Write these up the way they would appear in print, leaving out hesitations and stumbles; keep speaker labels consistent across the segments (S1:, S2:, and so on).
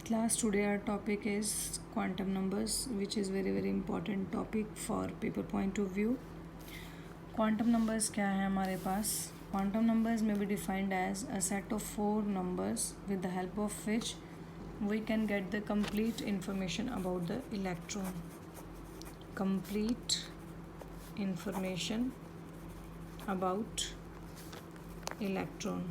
S1: class. Today our topic is quantum numbers, which is very important topic for paper point of view. Quantum numbers क्या है हमारे पास? Quantum numbers may be defined as a set of 4 numbers with the help of which we can get the complete information about the electron. Complete information about electron.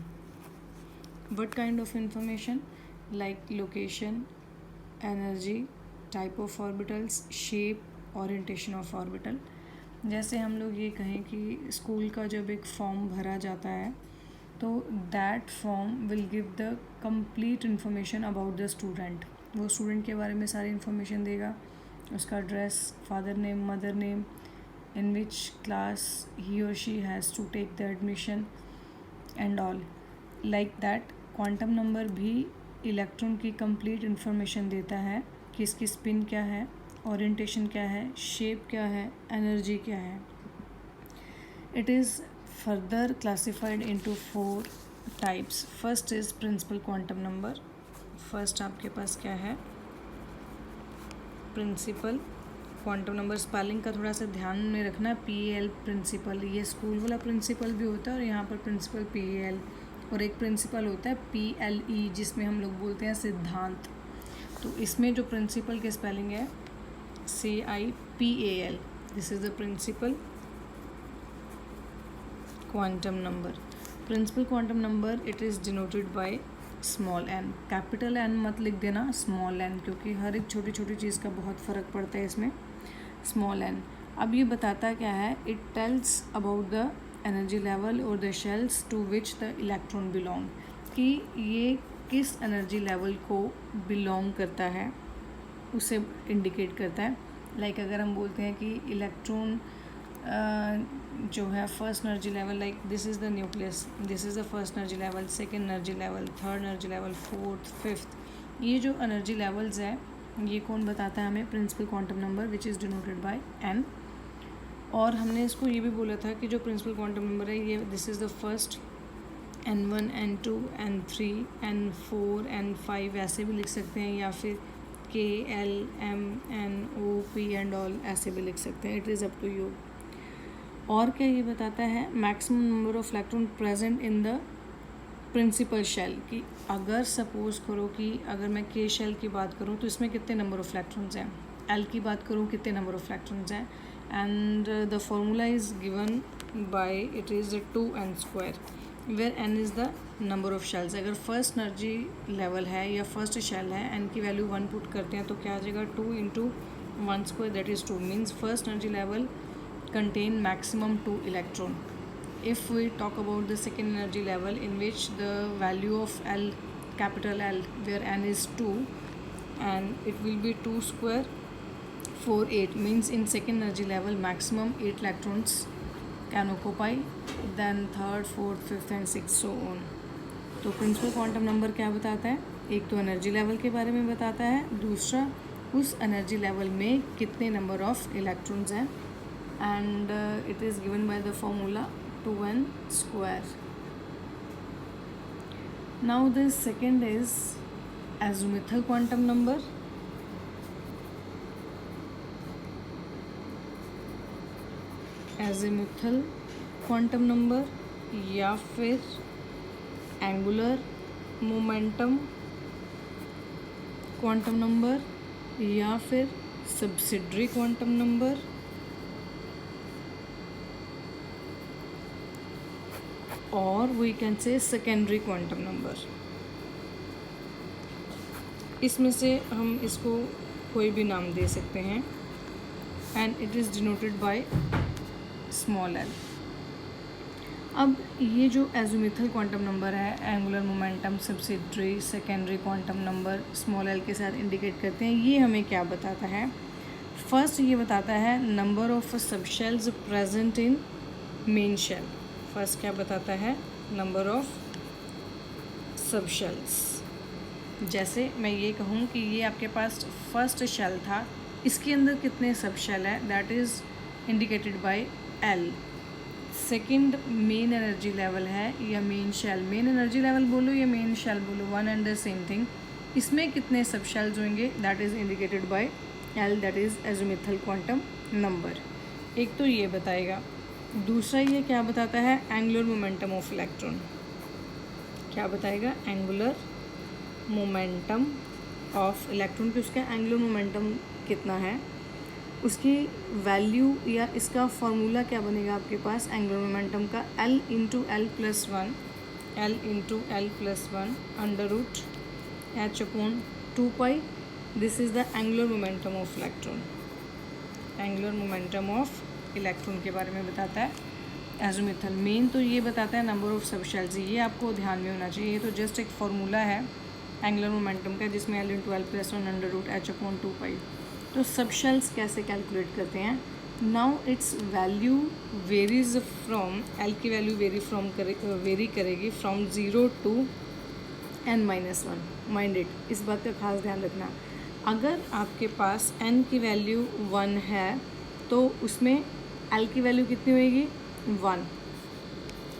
S1: What kind of information? Like location, energy, type of orbitals, shape, orientation of orbital. जैसे हम लोग ये कहें कि school का जब एक form भरा जाता है तो that form will give the complete information about the student. वो स्टूडेंट के बारे में सारी इन्फॉर्मेशन देगा, उसका address, father name, mother name, in which class he or she has to take the admission and all. Like that quantum number भी electron की complete information देता है कि इसकी स्पिन क्या है, ओरिएंटेशन क्या है, शेप क्या है, एनर्जी क्या है. It is further classified into 4 types. First is principal quantum number. First आपके पास क्या है? Principal quantum number. स्पेलिंग का थोड़ा सा ध्यान में रखना. PL प्रिंसिपल, ये स्कूल वाला प्रिंसिपल भी होता है और यहाँ पर प्रिंसिपल PL, और एक प्रिंसिपल होता है PLE जिसमें हम लोग बोलते हैं सिद्धांत. तो इसमें जो प्रिंसिपल की स्पेलिंग है CIPAL. This is the principal quantum number. Principal quantum number it is denoted by small n. Capital N मत लिख देना, स्मॉल n, क्योंकि हर एक छोटी छोटी चीज़ का बहुत फ़र्क पड़ता है इसमें. Small n. अब ये बताता क्या है? It tells about the energy level और the shells to which the electron belong, कि ये किस एनर्जी लेवल को बिलोंग करता है उसे इंडिकेट करता है. लाइक अगर हम बोलते हैं कि इलेक्ट्रॉन जो है first energy level, like this is the nucleus, this is the first energy level, second energy level, third energy level, fourth, fifth. ये जो एनर्जी लेवल्स है ये कौन बताता है हमें? Principal quantum number which is denoted by n. और हमने इसको ये भी बोला था कि जो प्रिंसिपल क्वांटम नंबर है ये this is the first, N1, N2, N3, N4, N5 ऐसे भी लिख सकते हैं, या फिर K, L, M, N, O, P and all ऐसे भी लिख सकते हैं. It is up to you. और क्या ये बताता है? Maximum number of electron present in the principal shell, कि अगर सपोज करो कि अगर मैं K शेल की बात करूँ तो इसमें कितने नंबर ऑफ इलेक्ट्रॉन्स हैं, L की बात करूँ कितने नंबर ऑफ इलेक्ट्रॉन्स हैं. And the formula is given by it is 2n², where n is the number of shells. अगर फर्स्ट एनर्जी लेवल है या फर्स्ट शेल है, n की वैल्यू 1 पुट करते हैं तो क्या आ जाएगा? 2 × 1² that is 2. Means first energy level contain maximum 2 electron. If we talk about the second energy level in which the value of L, capital L, where n is 2 and it will be 2² 4 8, means in second energy level maximum 8 electrons can occupy, then third, fourth, fifth and sixth so on. तो principal quantum number क्या बताता है? एक तो energy level के बारे में बताता है, दूसरा उस एनर्जी लेवल में कितने नंबर ऑफ इलेक्ट्रॉन्स हैं. And it is given by the formula 2n². Now the second is azimuthal quantum number. Azimuthal quantum number या फिर angular momentum quantum number या फिर subsidiary quantum number और we can say secondary quantum number. इसमें से हम इसको कोई भी नाम दे सकते हैं. And it is denoted by small l. अब ये जो एज़िमुथल क्वांटम नंबर है, angular momentum, subsidiary, secondary quantum number small l के साथ इंडिकेट करते हैं. ये हमें क्या बताता है? फर्स्ट ये बताता है number of sub shells present in main shell. First क्या बताता है? Number of sub shells. जैसे मैं ये कहूँ कि ये आपके पास फर्स्ट शेल था, इसके अंदर कितने सब शेल है, that is indicated by L. Second main energy level है या main shell. Main energy level बोलो या मेन शेल बोलो, one and the same thing. इसमें कितने सब शेल्स होंगे, that is indicated by L, that is azimuthal quantum number. एक तो ये बताएगा, दूसरा ये क्या बताता है, एंगुलर मोमेंटम ऑफ इलेक्ट्रॉन। क्या बताएगा, एंगुलर मोमेंटम ऑफ इलेक्ट्रॉन, कि उसका एंगुलर मोमेंटम कितना है, उसकी वैल्यू या इसका फॉर्मूला क्या बनेगा आपके पास एंगुलर मोमेंटम का, L into L plus one, L into L plus one under root H upon 2 pi. This is the angular momentum of electron. Angular momentum of electron के बारे में बताता है एज़ोमिथल। मेन तो ये बताता है नंबर ऑफ सब शेल्स, ये आपको ध्यान में होना चाहिए। ये तो जस्ट एक फार्मूला है एंगुलर मोमेंटम का, जिसमें L into L plus one under root H upon 2 pi. तो सब शेल्स कैसे कैलकुलेट करते हैं, now its value varies from, L की वैल्यू वेरी करेगी from 0 to n-1। Mind it, इस बात का खास ध्यान रखना। अगर आपके पास n की वैल्यू 1 है तो उसमें l की वैल्यू कितनी होएगी, 1।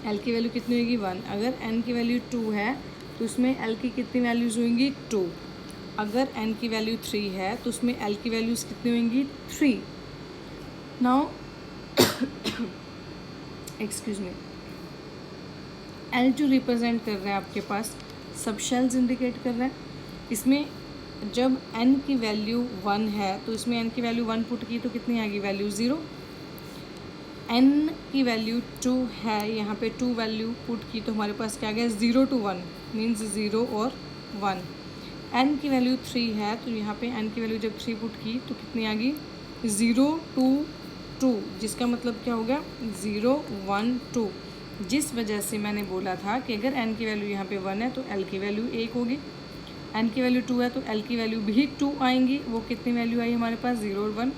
S1: l की वैल्यू कितनी होगी, 1। अगर n की वैल्यू 2 है तो उसमें l की कितनी वैल्यूज़ होंगी, 2। अगर n की वैल्यू 3 है तो उसमें l की वैल्यूज़ कितनी होंगी, 3। Now excuse me, L2 represent कर रहा है आपके पास सब शेल्स इंडिकेट कर रहा है। इसमें जब n की वैल्यू 1 है तो इसमें n की वैल्यू 1 पुट की तो कितनी आ गई, वैल्यू 0। n की वैल्यू 2 है, यहाँ पे 2 वैल्यू पुट की तो हमारे पास क्या आ गया, 0 to 1 मीन्स 0 और 1। n की वैल्यू 3 है तो यहाँ पे n की वैल्यू जब 3 पुट की तो कितनी आ गई, 0 to 2, जिसका मतलब क्या हो गया, 0 1 2। जिस वजह से मैंने बोला था कि अगर n की वैल्यू यहाँ पे 1 है तो l की वैल्यू 1 होगी, n की वैल्यू 2 है तो l की वैल्यू भी 2 आएंगी। वो कितनी वैल्यू आई हमारे पास, 0 और 1।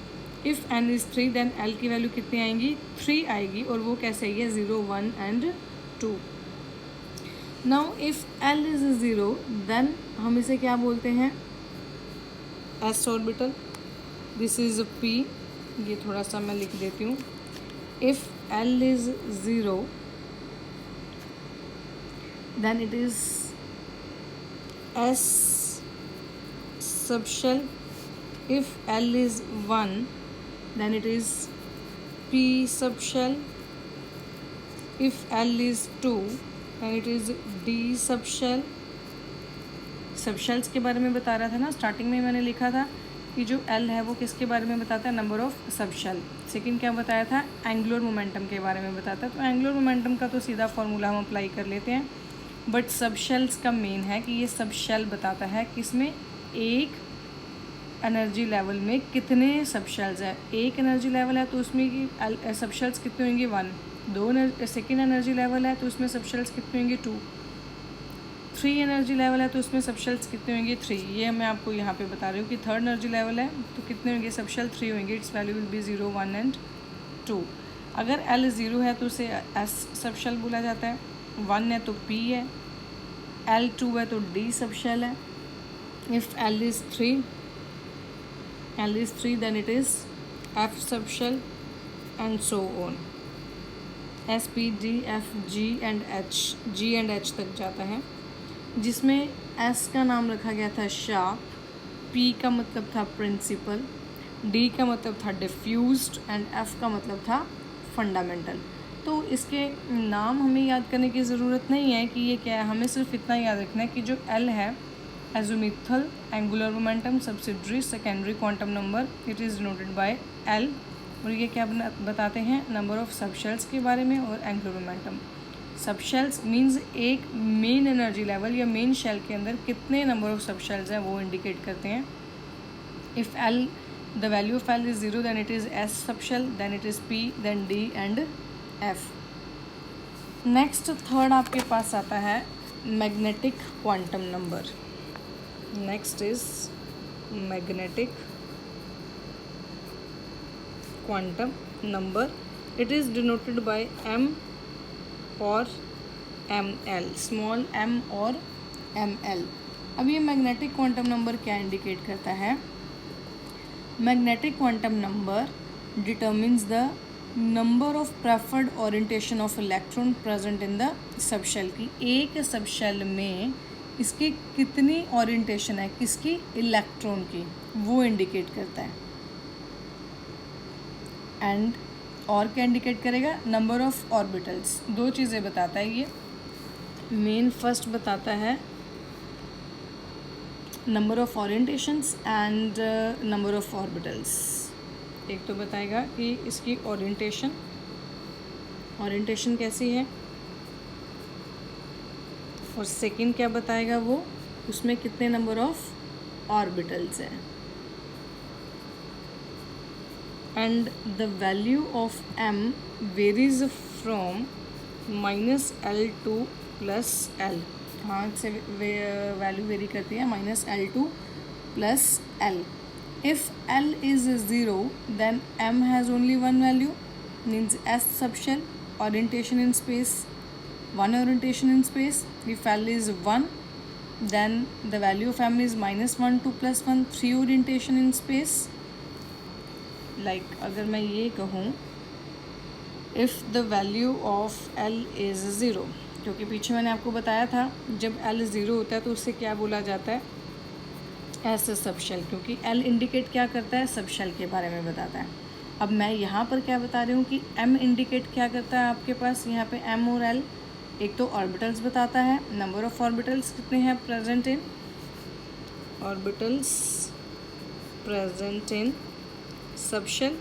S1: If n is 3 then l की वैल्यू कितनी आएंगी, 3 आएगी, और वो कैसे आई है, 0 1 and 2। Now if l is 0 then हम इसे क्या बोलते हैं, s orbital. This is p, ये थोड़ा सा मैं लिख देती हूँ। If l is 0 then it is S subshell. If L is 1 then it is P subshell. If L is 2 then it is D subshell. Subshells के बारे में बता रहा था ना, स्टार्टिंग में मैंने लिखा था कि जो L है वो किसके बारे में बताता है, नंबर ऑफ सबशेल। सेकंड क्या बताया था, एंगुलर मोमेंटम के बारे में बताता है। तो एंगुलर मोमेंटम का तो सीधा फॉर्मूला हम अप्लाई कर लेते हैं, बट सब शेल्स का मेन है कि ये सब शेल बताता है कि इसमें एक एनर्जी लेवल में कितने सब शेल्स हैं। एक एनर्जी लेवल है तो उसमें की सब शेल्स कितने होंगे, 1। 2 सेकेंड एनर्जी लेवल है तो उसमें सब शेल्स कितने होंगे, 2। 3 एनर्जी लेवल है तो उसमें सब शेल्स कितने होंगे, 3। ये मैं आपको यहाँ पे बता रही हूँ कि थर्ड एनर्जी लेवल है तो कितने होंगे सब शेल, 3 होंगे। It's value will be 0 1 and 2। अगर L 0 है तो उसे S सब शेल बोला जाता है, 1 है तो P है, L 2 है तो D सब शेल है। If L is 3 then it is F sub shell and so on। S P D F G and H तक जाता है, जिसमें S का नाम रखा गया था शार्प, P का मतलब था प्रिंसिपल, D का मतलब था डिफ्यूज्ड एंड F का मतलब था फंडामेंटल। तो इसके नाम हमें याद करने की ज़रूरत नहीं है कि ये क्या है, हमें सिर्फ इतना याद रखना है कि जो L है azimuthal angular momentum subsidiary secondary quantum number, it is denoted by L। और ये क्या बताते हैं, नंबर ऑफ सबशेल्स के बारे में और एंगुलर मोमेंटम। सबशेल्स मीन्स एक मेन एनर्जी लेवल या मेन शेल के अंदर कितने नंबर ऑफ सबशेल्स हैं वो इंडिकेट करते हैं। If L the value of L is 0 then it is S subshell, then it is P, then D and F। Next third आपके पास आता है magnetic quantum number. Next is magnetic quantum number, it is denoted bye M और ML, small m और ML। अब ये magnetic quantum number क्या indicate करता है, magnetic quantum number determines the number of preferred orientation of electron present in the subshell, की एक subshell में इसकी कितनी ओरिएंटेशन है, किसकी, इलेक्ट्रॉन की, वो इंडिकेट करता है। एंड और क्या इंडिकेट करेगा, नंबर ऑफ ऑर्बिटल्स। दो चीज़ें बताता है ये। मेन फर्स्ट बताता है number of orientations and number of orbitals. एक तो बताएगा कि इसकी ओरिएंटेशन कैसी है, और सेकंड क्या बताएगा वो, उसमें कितने नंबर ऑफ ऑर्बिटल्स हैं। And the value of m varies from -L to +L। हाँ से वैल्यू वेरी करती है -L to +L। If L is 0 then m has only one value, means S subshell, orientation in space, one orientation in space. If L is 1 then the value of m is -1 to +1, 3 orientation in space. Like अगर मैं ये कहूँ if the value of L is 0, क्योंकि पीछे मैंने आपको बताया था जब L 0 होता है तो उससे क्या बोला जाता है, एस सबशेल, क्योंकि L इंडिकेट क्या करता है, सबशेल के बारे में बताता है। अब मैं यहाँ पर क्या बता रही हूँ कि M इंडिकेट क्या करता है आपके पास, यहाँ पे M और L, एक तो ऑर्बिटल्स बताता है, नंबर ऑफ ऑर्बिटल्स कितने हैं present in, orbitals present in subshell,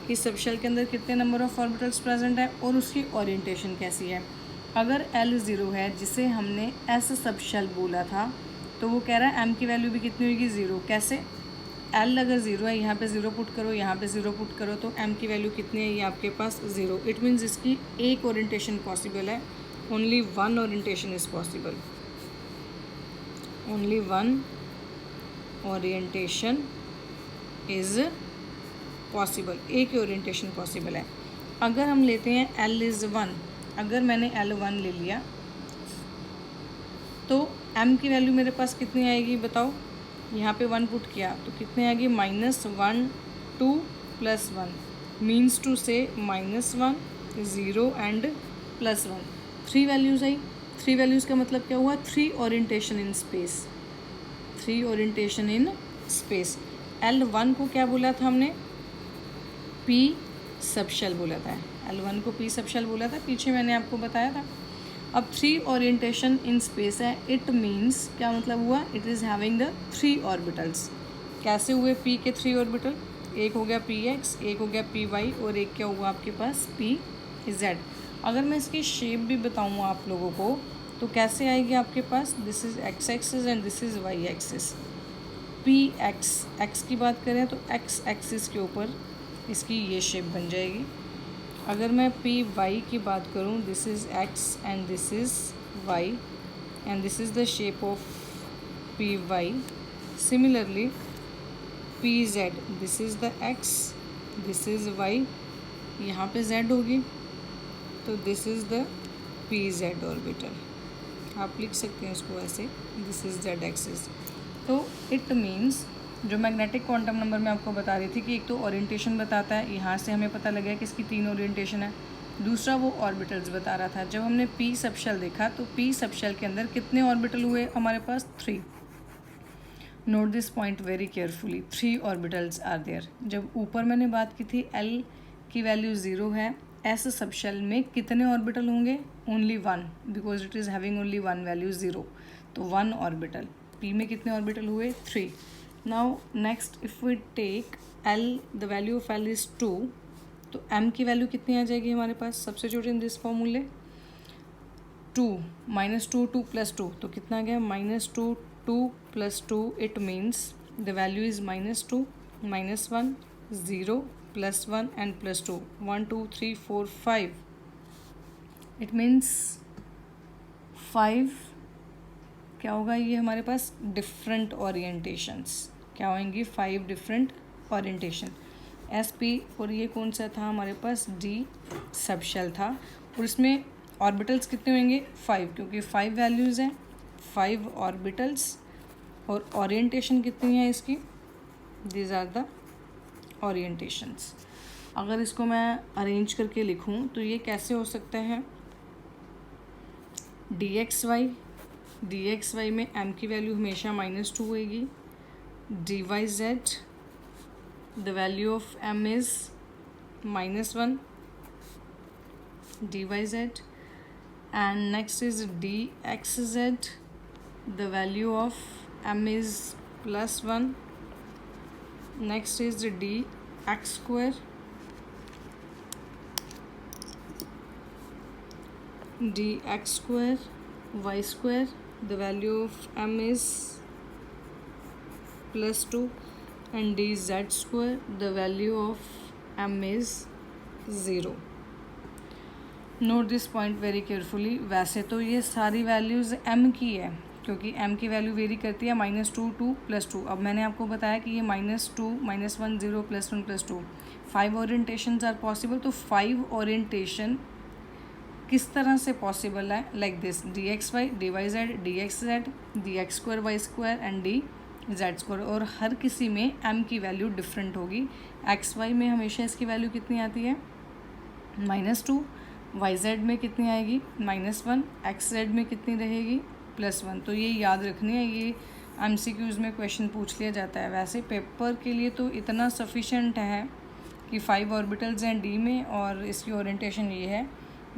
S1: कि सबशेल के अंदर कितने नंबर ऑफ ऑर्बिटल्स प्रेजेंट है, और उसकी ओरिएंटेशन कैसी है। अगर L 0 है जिसे हमने S सबशेल बोला था, तो वो कह रहा है M की वैल्यू भी कितनी होगी, 0। कैसे, L अगर 0 है, यहाँ पे 0 पुट करो, यहाँ पे 0 पुट करो, तो M की वैल्यू कितनी है, ये आपके पास 0। इट मीन्स इसकी एक ओरिएंटेशन पॉसिबल है, only one orientation is possible, only one orientation is possible, एक ही ओरिएंटेशन पॉसिबल है। अगर हम लेते हैं L इज़ 1, अगर मैंने L1 ले लिया तो M की वैल्यू मेरे पास कितनी आएगी बताओ, यहाँ पे 1 पुट किया तो कितने आएगी, -1 2 +1, मीन्स टू से -1 0 एंड +1, 3 वैल्यूज़ आई। 3 वैल्यूज़ का मतलब क्या हुआ, 3 orientation in space, 3 orientation in space. L1 को क्या बोला था हमने, P सबशेल बोला था, L1 को P सबशेल बोला था, पीछे मैंने आपको बताया था। अब 3 ओरिएंटेशन इन स्पेस है, इट मीन्स क्या मतलब हुआ, it is having the 3 orbitals. कैसे हुए P के 3 ऑर्बिटल, एक हो गया Px, एक हो गया Py, और एक क्या हुआ आपके पास Pz। अगर मैं इसकी शेप भी बताऊँ आप लोगों को तो कैसे आएगी आपके पास, this is x axis and this is y axis. x की बात करें तो x एक्सिस के ऊपर इसकी ये शेप बन जाएगी। अगर मैं Py की बात करूँ, this is x and this is y and this is the shape of Py। Similarly Pz, this is the x, this is y, यहाँ पे z होगी तो this is the Pz orbital, आप लिख सकते हैं इसको ऐसे, दिस इज़ z एक्सिस। तो इट मीन्स जो मैग्नेटिक क्वांटम नंबर मैं आपको बता रही थी कि एक तो ओरिएंटेशन बताता है, यहाँ से हमें पता लगा कि इसकी 3 ओरिएंटेशन है। दूसरा वो ऑर्बिटल्स बता रहा था। जब हमने P सबशेल देखा तो P सबशेल के अंदर कितने ऑर्बिटल हुए हमारे पास, 3। Note this point very carefully, 3 orbitals are there. जब ऊपर मैंने बात की थी L की वैल्यू 0 है, S सबशेल में कितने ऑर्बिटल होंगे, only 1, because it is having only 1 value 0, तो 1 ऑर्बिटल। P में कितने ऑर्बिटल हुए, 3। Now next if we take L, the value of L is 2, तो M की वैल्यू कितनी आ जाएगी हमारे पास, सब्स्टिट्यूट इन दिस फॉर्मूले, 2 -2 2 +2, तो कितना आ गया, -2 2 +2, it means the value is -2 -1 0 +1 and +2, 1 2 3 4 5, it means 5 क्या होगा, ये हमारे पास डिफरेंट ओरिएंटेशंस क्या होंगी, 5 डिफरेंट ओरिएंटेशन। SP, और ये कौन सा था हमारे पास, D सबशेल था, और इसमें ऑर्बिटल्स कितने होंगे, 5, क्योंकि 5 वैल्यूज़ हैं, 5 ऑर्बिटल्स, और ओरिएंटेशन कितनी है इसकी, दीज आर द ओरिएंटेशंस। अगर इसको मैं अरेंज करके लिखूं तो ये कैसे हो सकता है, DXY डी एक्स वाई में m की वैल्यू हमेशा -2 होएगी. D Y Z, the value of m is -1 dy z, and next is dxz, the value of m is +1. Next is dx square, dx square y square, the value of m is +2, and dz square, the value of m is 0. Note this point very carefully. वैसे तो ये सारी values m की है, क्योंकि m की value vary करती है -2 to +2. अब मैंने आपको बताया कि ये -2, -1, 0, +1, +2 5 ओरिएंटेशंस आर पॉसिबल. तो 5 ओरिएंटेशन किस तरह से पॉसिबल है? Like this: D X Y, D Y Z, D X Z, D X square Y square and D Z square. और हर किसी में m की वैल्यू डिफरेंट होगी. एक्स वाई में हमेशा इसकी वैल्यू कितनी आती है? -2. वाई जेड में कितनी आएगी? -1. एक्स जेड में कितनी रहेगी? +1. तो ये याद रखनी है. ये MCQs में क्वेश्चन पूछ लिया जाता है. वैसे पेपर के लिए तो इतना सफिशेंट है कि 5 ऑर्बिटल्स हैं डी में और इसकी ओरिएंटेशन ये है.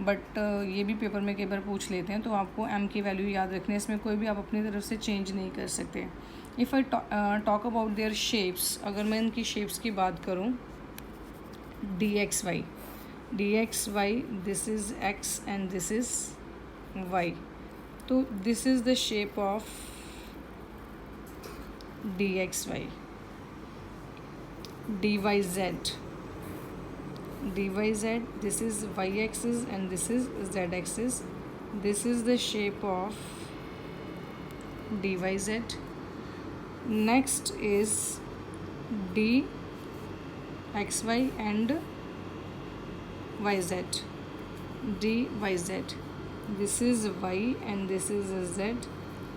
S1: बट ये भी पेपर में कई बार पूछ लेते हैं, तो आपको m की वैल्यू याद रखनी है. इसमें कोई भी आप अपनी तरफ से चेंज नहीं कर सकते. If I talk about their shapes, अगर मैं इनकी शेप्स की बात करूँ, D X Y, this is x and this is y. तो this is the shape of dxy. dyz, this is y axis and this is z axis. This is the shape of dyz. Next is dxy and yz, dyz. This is y and this is z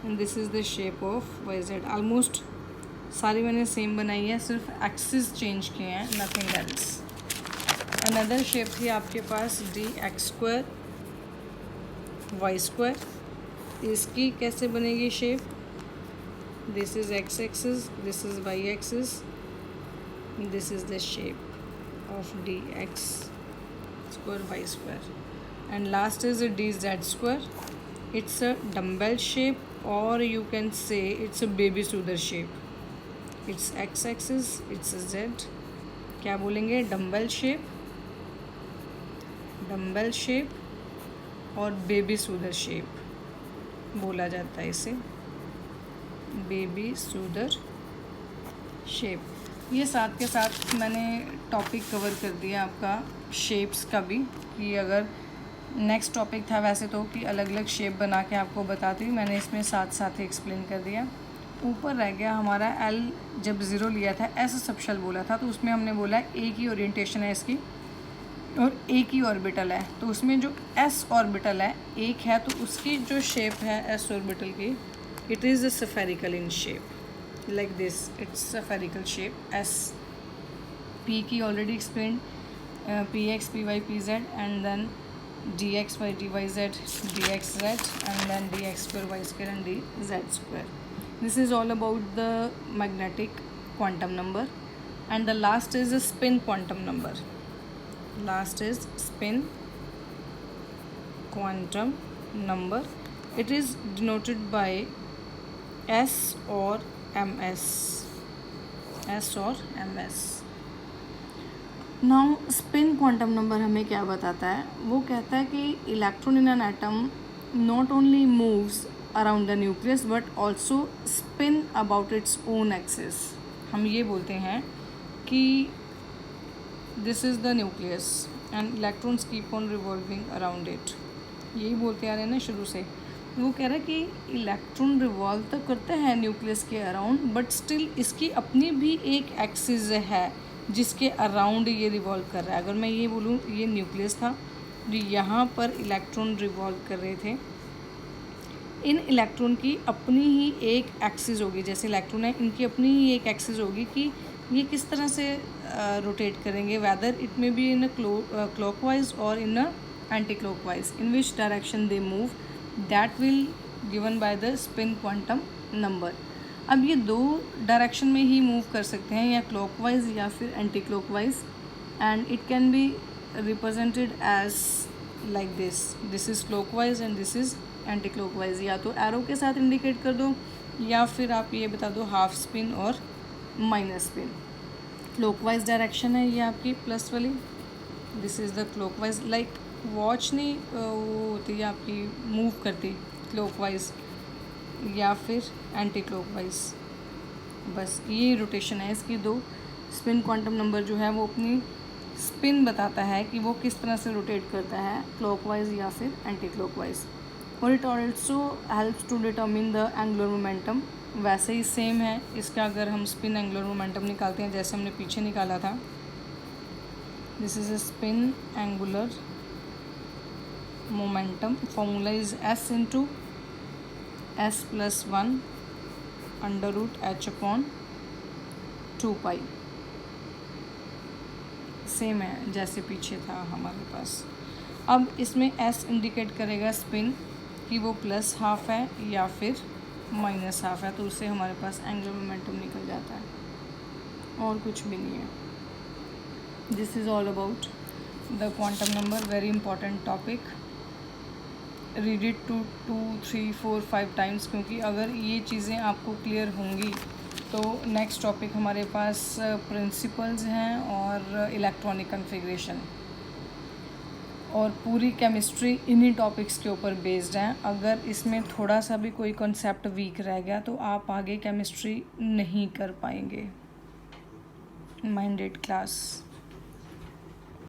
S1: and this is the shape of yz. Almost सारी मैंने same बनाई है, सिर्फ axis change किए हैं, nothing else. Another shape थी आपके पास D X square Y square. इसकी कैसे बनेगी shape? This is X axis, this is Y axis, this is the shape of D X square y square. And last is a dz square. It's a dumbbell shape, or you can say it's a baby soother shape. It's x axis, it's a z. क्या बोलेंगे? Dumbbell shape और baby soother shape बोला जाता है इसे, baby soother shape. ये साथ के साथ मैंने टॉपिक कवर कर दिया आपका शेप्स का भी, कि अगर नेक्स्ट टॉपिक था वैसे तो कि अलग अलग शेप बना के आपको बताती, मैंने इसमें साथ साथ ही एक्सप्लेन कर दिया. ऊपर रह गया हमारा एल. जब 0 लिया था, एस सबशेल बोला था, तो उसमें हमने बोला एक ही ओरिएंटेशन है इसकी और एक ही ऑर्बिटल है. तो उसमें जो एस ऑर्बिटल है एक है, तो उसकी जो शेप है एस ऑर्बिटल की, it is spherical in shape, like this. It's spherical shape. S, P की already explained, Px, Py, Pz, and then dxy, dyz, dxz, and then dx square, y square, and dz square. This is all about the magnetic quantum number. And the last is a spin quantum number. Last is spin quantum number. It is denoted by S or ms. Now spin quantum number हमें क्या बताता है? वो कहता है कि electron in an atom not only moves around the nucleus but also spin about its own axis. हम ये बोलते हैं कि this is the nucleus and electrons keep on revolving around it. यही बोलते आ रहे हैं ना शुरू से. वो कह रहा है कि इलेक्ट्रॉन रिवॉल्व तो करते हैं न्यूक्लियस के अराउंड, बट स्टिल इसकी अपनी भी एक एक्सिस है जिसके अराउंड ये रिवॉल्व कर रहा है. अगर मैं ये बोलूँ, ये न्यूक्लियस था जो यहाँ पर इलेक्ट्रॉन रिवॉल्व कर रहे थे, इन इलेक्ट्रॉन की अपनी ही एक एक्सिस होगी. जैसे इलेक्ट्रॉन है, इनकी अपनी ही एक एक्सिस होगी कि ये किस तरह से रोटेट करेंगे, whether it may be in a clockwise और in a anti clockwise, in which direction they move, that will given by the spin quantum number. अब ये दो डायरेक्शन में ही मूव कर सकते हैं, या क्लॉकवाइज या फिर anti clockwise, and it can be represented as like this is clockwise and this is anti clockwise. या तो एरो के साथ इंडिकेट कर दो, या फिर आप ये बता दो हाफ स्पिन और माइनस स्पिन। क्लॉकवाइज डायरेक्शन है ये आपकी प्लस वाली, this is the clockwise. Like watch नहीं वो होती है आपकी मूव करती क्लॉकवाइज या फिर एंटी क्लॉकवाइज, बस ये रोटेशन है इसकी दो। स्पिन क्वांटम नंबर जो है वो अपनी स्पिन बताता है कि वो किस तरह से रोटेट करता है, क्लॉकवाइज या फिर एंटी क्लॉकवाइज। और it also helps to determine the angular momentum. वैसे ही सेम है इसका, अगर हम स्पिन एंगुलर मोमेंटम निकालते हैं जैसे हमने पीछे निकाला था, this is a spin angular momentum, formula is s into s plus 1 under root h upon 2 pi. Same है जैसे पीछे था हमारे पास। अब इसमें s इंडिकेट करेगा स्पिन कि वो प्लस हाफ है या फिर माइनस हाफ है, तो उससे हमारे पास एंगुलर मोमेंटम निकल जाता है और कुछ भी नहीं है। This is all about the quantum number, very important topic. Read it 2, 3, 4, 5 times, क्योंकि अगर ये चीज़ें आपको क्लियर होंगी तो नेक्स्ट टॉपिक हमारे पास प्रिंसिपल्स हैं और इलेक्ट्रॉनिक कॉन्फ़िगरेशन, और पूरी केमिस्ट्री इन्हीं टॉपिक्स के ऊपर बेस्ड है। अगर इसमें थोड़ा सा भी कोई कॉन्सेप्ट वीक रह गया तो आप आगे केमिस्ट्री नहीं कर पाएंगे। Minded class.